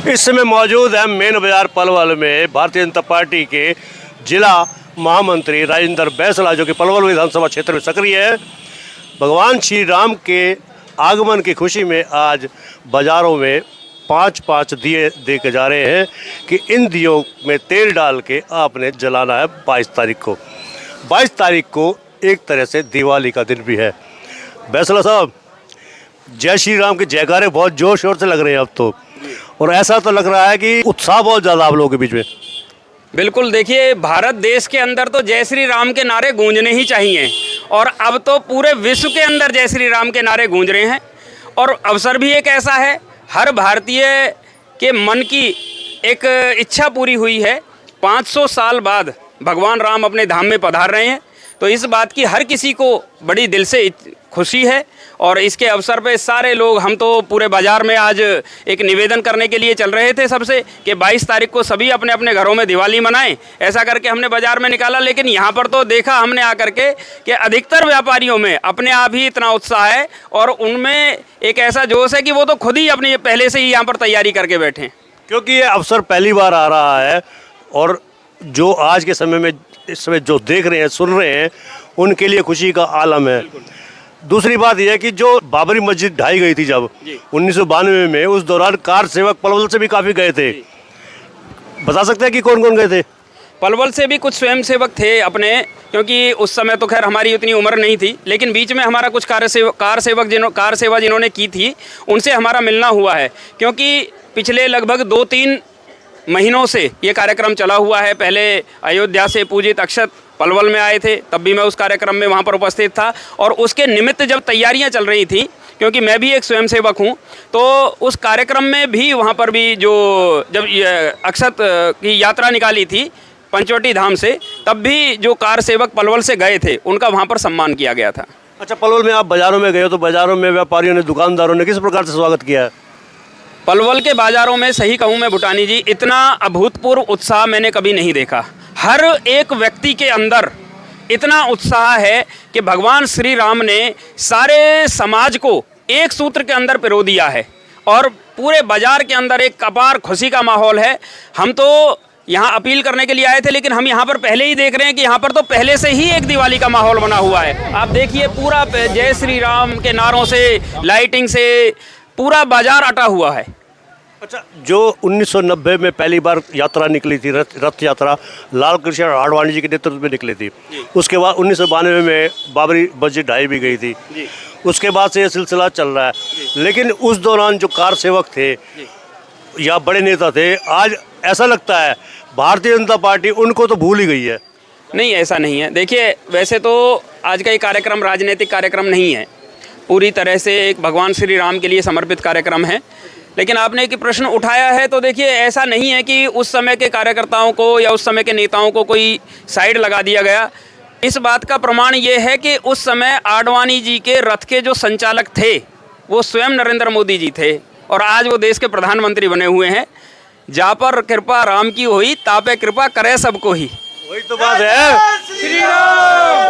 इस समय मौजूद है मेन बाजार पलवल में भारतीय जनता पार्टी के जिला महामंत्री राजेंद्र बैसला, जो कि पलवल विधानसभा क्षेत्र में सक्रिय है। भगवान श्री राम के आगमन की खुशी में आज बाज़ारों में 5-5 दिए देके जा रहे हैं कि इन दियों में तेल डाल के आपने जलाना है 22 तारीख को। 22 तारीख को एक तरह से दिवाली का दिन भी है। बैसला साहब, जय श्री राम के जयकारे बहुत जोर शोर से लग रहे हैं अब तो, और ऐसा तो लग रहा है कि उत्साह बहुत ज़्यादा आप लोगों के बीच में। बिल्कुल, देखिए भारत देश के अंदर तो जय श्री राम के नारे गूंजने ही चाहिए, और अब तो पूरे विश्व के अंदर जय श्री राम के नारे गूंज रहे हैं। और अवसर भी एक ऐसा है, हर भारतीय के मन की एक इच्छा पूरी हुई है। 500 साल बाद भगवान राम अपने धाम में पधार रहे हैं, तो इस बात की हर किसी को बड़ी दिल से खुशी है। और इसके अवसर पे सारे लोग, हम तो पूरे बाज़ार में आज एक निवेदन करने के लिए चल रहे थे सबसे कि 22 तारीख को सभी अपने अपने घरों में दिवाली मनाएं, ऐसा करके हमने बाज़ार में निकाला। लेकिन यहाँ पर तो देखा हमने आकर के कि अधिकतर व्यापारियों में अपने आप ही इतना उत्साह है और उनमें एक ऐसा जोश है कि वो तो खुद ही अपनी पहले से ही यहाँ पर तैयारी करके बैठे हैं, क्योंकि ये अवसर पहली बार आ रहा है। और जो आज के समय में इस समय जो देख रहे हैं, सुन रहे हैं, उनके लिए खुशी का आलम है। दूसरी बात यह है कि जो बाबरी मस्जिद ढाई गई थी जब 1992 में, उस दौरान कार सेवक पलवल से भी काफ़ी गए थे। बता सकते हैं कि कौन कौन गए थे? पलवल से भी कुछ स्वयंसेवक थे अपने, क्योंकि उस समय तो खैर हमारी उतनी उम्र नहीं थी, लेकिन बीच में हमारा कुछ कार सेवा जिन्होंने की थी उनसे हमारा मिलना हुआ है। क्योंकि पिछले लगभग 2-3 महीनों से ये कार्यक्रम चला हुआ है। पहले अयोध्या से पूजित अक्षत पलवल में आए थे, तब भी मैं उस कार्यक्रम में वहाँ पर उपस्थित था। और उसके निमित्त जब तैयारियाँ चल रही थी, क्योंकि मैं भी एक स्वयंसेवक हूँ, तो उस कार्यक्रम में भी वहाँ पर भी जब अक्षत की यात्रा निकाली थी पंचवटी धाम से, तब भी जो कार सेवक पलवल से गए थे उनका वहाँ पर सम्मान किया गया था। अच्छा, पलवल में आप बाज़ारों में गए हो, तो बाज़ारों में व्यापारियों ने, दुकानदारों ने किस प्रकार से स्वागत किया है? पलवल के बाज़ारों में सही कहूँ मैं भूटानी जी, इतना अभूतपूर्व उत्साह मैंने कभी नहीं देखा। हर एक व्यक्ति के अंदर इतना उत्साह है कि भगवान श्री राम ने सारे समाज को एक सूत्र के अंदर पिरो दिया है, और पूरे बाज़ार के अंदर एक अपार खुशी का माहौल है। हम तो यहाँ अपील करने के लिए आए थे, लेकिन हम यहाँ पर पहले ही देख रहे हैं कि यहाँ पर तो पहले से ही एक दिवाली का माहौल बना हुआ है। आप देखिए, पूरा जय श्री राम के नारों से, लाइटिंग से पूरा बाज़ार अटा हुआ है। अच्छा, जो 1990 में पहली बार यात्रा निकली थी, रथ यात्रा, लाल कृष्ण आडवाणी जी के नेतृत्व में निकली थी। उसके बाद 1992 में बाबरी मस्जिद ढाई भी गई थी। उसके बाद से ये सिलसिला चल रहा है। लेकिन उस दौरान जो कार सेवक थे या बड़े नेता थे, आज ऐसा लगता है भारतीय जनता पार्टी उनको तो भूल ही गई है। नहीं, ऐसा नहीं है। देखिए, वैसे तो आज का ये कार्यक्रम राजनीतिक कार्यक्रम नहीं है, पूरी तरह से एक भगवान श्री राम के लिए समर्पित कार्यक्रम है। लेकिन आपने एक प्रश्न उठाया है, तो देखिए ऐसा नहीं है कि उस समय के कार्यकर्ताओं को या उस समय के नेताओं को कोई साइड लगा दिया गया। इस बात का प्रमाण ये है कि उस समय आडवाणी जी के रथ के जो संचालक थे वो स्वयं नरेंद्र मोदी जी थे, और आज वो देश के प्रधानमंत्री बने हुए हैं। जा पर कृपा राम की हुई, तापे कृपा करे सबको ही। वही तो बात है,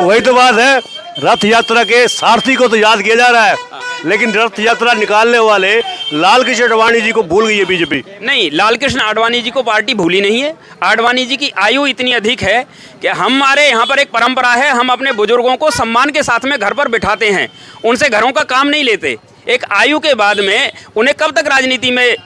वही तो बात है। रथ यात्रा के सारथी को तो याद किया जा रहा है, लेकिन रथ यात्रा निकालने वाले लाल कृष्ण आडवाणी जी को भूल गई है बीजेपी। नहीं, लाल कृष्ण आडवाणी जी को पार्टी भूली नहीं है। आडवाणी जी की आयु इतनी अधिक है कि हमारे यहाँ पर एक परंपरा है, हम अपने बुजुर्गों को सम्मान के साथ में घर पर बिठाते हैं, उनसे घरों का काम नहीं लेते। एक आयु के बाद में उन्हें कब तक राजनीति में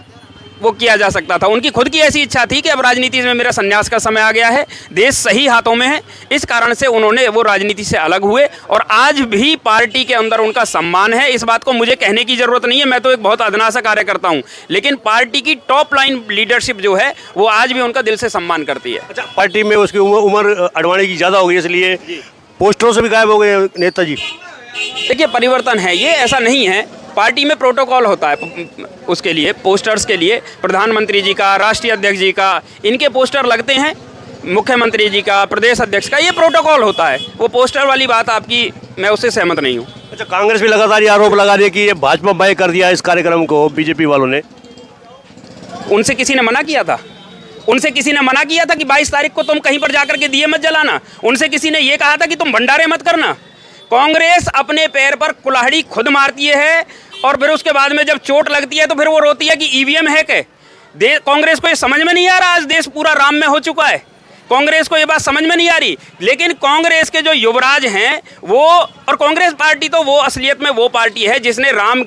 वो किया जा सकता था? उनकी खुद की ऐसी इच्छा थी कि अब राजनीति में मेरा संन्यास का समय आ गया है, देश सही हाथों में है। इस कारण से उन्होंने वो राजनीति से अलग हुए, और आज भी पार्टी के अंदर उनका सम्मान है। इस बात को मुझे कहने की ज़रूरत नहीं है, मैं तो एक बहुत अदना सा कार्यकर्ता हूँ, लेकिन पार्टी की टॉप लाइन लीडरशिप जो है वो आज भी उनका दिल से सम्मान करती है। अच्छा, पार्टी में उसकी उम्र आडवाणी की ज़्यादा हो गई, इसलिए पोस्टरों से भी गायब हो गए नेताजी। देखिए, परिवर्तन है ये, ऐसा नहीं है। पार्टी में प्रोटोकॉल होता है, उसके लिए पोस्टर्स के लिए प्रधानमंत्री जी का, राष्ट्रीय अध्यक्ष जी का, इनके पोस्टर लगते हैं, मुख्यमंत्री जी का, प्रदेश अध्यक्ष का, ये प्रोटोकॉल होता है। वो पोस्टर वाली बात आपकी, मैं उससे सहमत नहीं हूँ। अच्छा, कांग्रेस भी लगातार ये आरोप लगा रही है कि ये भाजपा बाय कर दिया इस कार्यक्रम को बीजेपी वालों ने। उनसे किसी ने मना किया था? उनसे किसी ने मना किया था कि 22 तारीख को तुम कहीं पर जाकर के दिए मत जलाना? उनसे किसी ने ये कहा था कि तुम भंडारे मत करना? कांग्रेस अपने पैर पर कुल्हाड़ी खुद मारती है, और फिर उसके बाद में जब चोट लगती है तो फिर वो रोती है कि ईवीएम है के। कांग्रेस को ये समझ में नहीं आ रहा, आज देश पूरा राम में हो चुका है, कांग्रेस को ये बात समझ में नहीं आ रही। लेकिन कांग्रेस के जो युवराज हैं वो, और कांग्रेस पार्टी तो वो असलियत में वो पार्टी है जिसने राम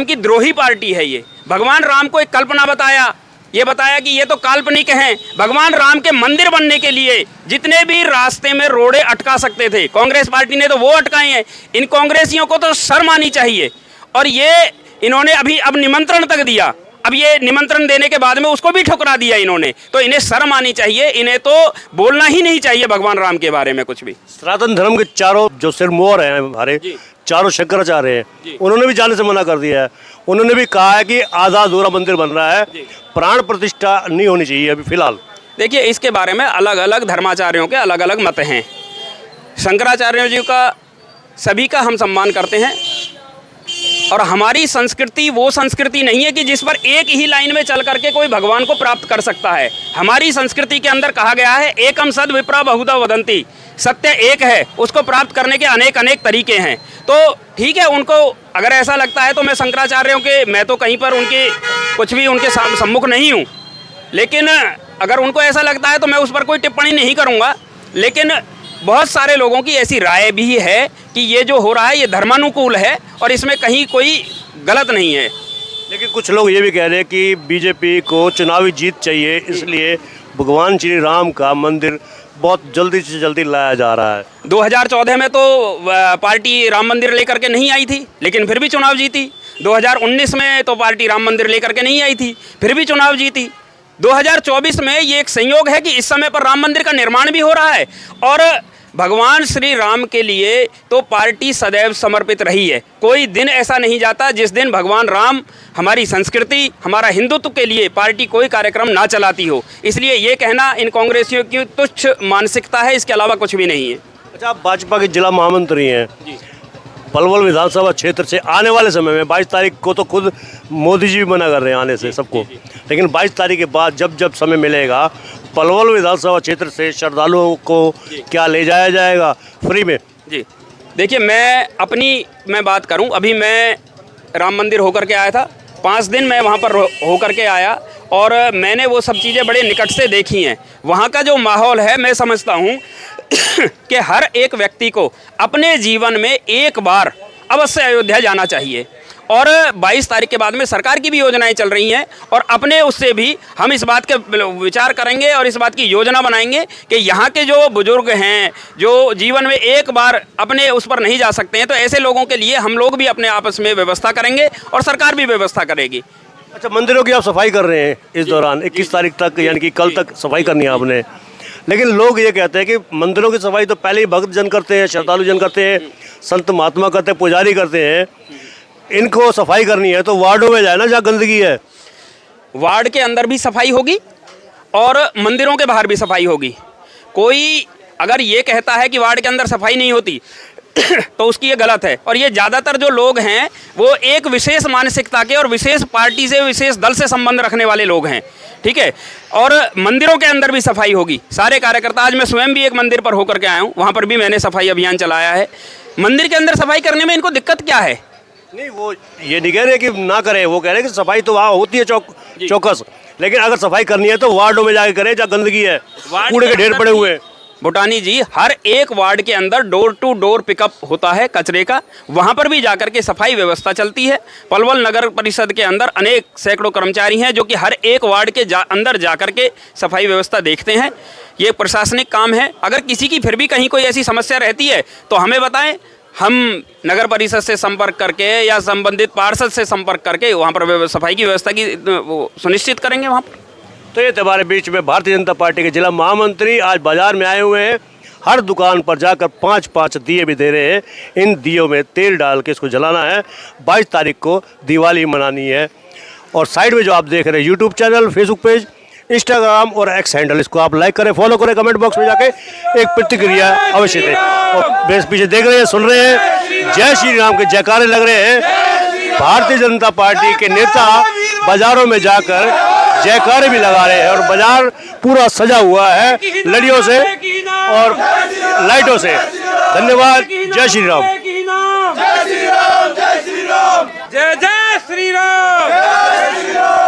की द्रोही पार्टी है। ये भगवान राम को एक कल्पना बताया, ये बताया कि ये तो काल्पनिक हैं। भगवान राम के मंदिर बनने के लिए जितने भी रास्ते में रोड़े अटका सकते थे, कांग्रेस पार्टी ने तो वो अटकाए हैं। इन कांग्रेसियों को तो शर्म आनी चाहिए। और ये इन्होंने अब निमंत्रण तक दिया, अब ये निमंत्रण देने के बाद में उसको भी ठुकरा दिया इन्होंने, तो इन्हें शर्म आनी चाहिए। इन्हें तो बोलना ही नहीं चाहिए भगवान राम के बारे में कुछ भी। सनातन धर्म के चारों जो सिरमौर हैं हमारे, चारों शंकराचार्य हैं, उन्होंने भी जाने से मना कर दिया है। उन्होंने भी कहा है कि आधा अधूरा मंदिर बन रहा है, प्राण प्रतिष्ठा नहीं होनी चाहिए अभी फिलहाल। देखिए, इसके बारे में अलग अलग धर्माचार्यों के अलग अलग मत हैं। शंकराचार्य जी का सभी का हम सम्मान करते हैं, और हमारी संस्कृति वो संस्कृति नहीं है कि जिस पर एक ही लाइन में चल करके कोई भगवान को प्राप्त कर सकता है। हमारी संस्कृति के अंदर कहा गया है, एकम सद विप्रा बहुधा वदंती, सत्य एक है, उसको प्राप्त करने के अनेक अनेक तरीके हैं। तो ठीक है, उनको अगर ऐसा लगता है तो मैं शंकराचार्यों के, मैं तो कहीं पर उनके कुछ भी उनके सम्मुख नहीं हूँ, लेकिन अगर उनको ऐसा लगता है तो मैं उस पर कोई टिप्पणी नहीं करूँगा। लेकिन बहुत सारे लोगों की ऐसी राय भी है कि ये जो हो रहा है ये धर्मानुकूल है और इसमें कहीं कोई गलत नहीं है। लेकिन कुछ लोग ये भी कह रहे हैं कि बीजेपी को चुनावी जीत चाहिए, इसलिए भगवान श्री राम का मंदिर बहुत जल्दी से जल्दी लाया जा रहा है। 2014 में तो पार्टी राम मंदिर लेकर के नहीं आई थी, लेकिन फिर भी चुनाव जीती। 2019 में तो पार्टी राम मंदिर लेकर के नहीं आई थी, फिर भी चुनाव जीती। 2024 में ये एक संयोग है कि इस समय पर राम मंदिर का निर्माण भी हो रहा है, और भगवान श्री राम के लिए तो पार्टी सदैव समर्पित रही है। कोई दिन ऐसा नहीं जाता जिस दिन भगवान राम, हमारी संस्कृति, हमारा हिंदुत्व के लिए पार्टी कोई कार्यक्रम ना चलाती हो। इसलिए ये कहना इन कांग्रेसियों की तुच्छ मानसिकता है, इसके अलावा कुछ भी नहीं है। अच्छा, आप भाजपा के जिला महामंत्री हैं, पलवल विधानसभा क्षेत्र से आने वाले समय में 22 तारीख को तो खुद मोदी जी भी मना कर रहे हैं आने से सबको, लेकिन 22 तारीख के बाद जब समय मिलेगा, पलवल विधानसभा क्षेत्र से श्रद्धालुओं को क्या ले जाया जाएगा फ्री में? जी देखिए, मैं बात करूं, अभी मैं राम मंदिर होकर के आया था, 5 दिन मैं वहां पर होकर के आया, और मैंने वो सब चीज़ें बड़े निकट से देखी हैं। वहाँ का जो माहौल है, मैं समझता हूँ कि हर एक व्यक्ति को अपने जीवन में एक बार अवश्य अयोध्या जाना चाहिए। और 22 तारीख के बाद में सरकार की भी योजनाएं चल रही हैं, और अपने उससे भी हम इस बात के विचार करेंगे और इस बात की योजना बनाएंगे कि यहाँ के जो बुजुर्ग हैं, जो जीवन में एक बार अपने उस पर नहीं जा सकते हैं, तो ऐसे लोगों के लिए हम लोग भी अपने आपस में व्यवस्था करेंगे और सरकार भी व्यवस्था करेगी। अच्छा, मंदिरों की आप सफाई कर रहे हैं इस दौरान 21 तारीख तक, यानी कि कल तक सफाई करनी है आपने, लेकिन लोग ये कहते हैं कि मंदिरों की सफाई तो पहले ही भक्त जन करते हैं, श्रद्धालु जन करते हैं, संत महात्मा करते हैं, पुजारी करते हैं, इनको सफाई करनी है तो वार्डों में जाए ना जहाँ गंदगी है। वार्ड के अंदर भी सफाई होगी और मंदिरों के बाहर भी सफाई होगी। कोई अगर ये कहता है कि वार्ड के अंदर सफाई नहीं होती तो उसकी ये गलत है। और ये ज़्यादातर जो लोग हैं वो एक विशेष मानसिकता के और विशेष पार्टी से, विशेष दल से संबंध रखने वाले लोग हैं, ठीक है। और मंदिरों के अंदर भी सफाई होगी। सारे कार्यकर्ता, आज मैं स्वयं भी एक मंदिर पर होकर के आया हूँ, वहाँ पर भी मैंने सफाई अभियान चलाया है। मंदिर के अंदर सफाई करने में इनको दिक्कत क्या है? नहीं, वो ये नहीं कह रहे कि ना करें, वो कह रहे हैं कि सफाई तो वहाँ होती है चौकस, लेकिन अगर सफाई करनी है तो वार्डों में जाके करें जहाँ गंदगी है, कूड़े के ढेर पड़े हुए हैं। भूटानी जी, हर एक वार्ड के अंदर डोर टू डोर पिकअप होता है कचरे का, वहाँ पर भी जाकर के सफाई व्यवस्था चलती है। पलवल नगर परिषद के अंदर अनेक सैकड़ों कर्मचारी हैं जो कि हर एक वार्ड के अंदर जाकर के सफाई व्यवस्था देखते हैं। ये प्रशासनिक काम है। अगर किसी की फिर भी कहीं कोई ऐसी समस्या रहती है तो हमें बताएं, हम नगर परिषद से संपर्क करके या संबंधित पार्षद से संपर्क करके वहाँ पर सफाई की व्यवस्था की सुनिश्चित करेंगे वहाँ पर। तो ये हमारे बीच में भारतीय जनता पार्टी के जिला महामंत्री आज बाजार में आए हुए हैं। हर दुकान पर जाकर 5-5 दिए भी दे रहे हैं। इन दियों में तेल डाल के इसको जलाना है। 22 तारीख को दिवाली मनानी है। और साइड में जो आप देख रहे हैं YouTube channel, Facebook page, Instagram और एक्स हैंडल, इसको आप लाइक करें, फॉलो करें, कमेंट बॉक्स में जाके एक प्रतिक्रिया अवश्य दें। और बेस पीछे देख रहे हैं, सुन रहे हैं, जय श्री राम के जयकारे लग रहे हैं। भारतीय जनता पार्टी के नेता बाजारों में जाकर जयकारे भी लगा रहे हैं और बाजार पूरा सजा हुआ है लड़ियों से और लाइटों से। धन्यवाद। जय श्री राम। जय जय श्री राम।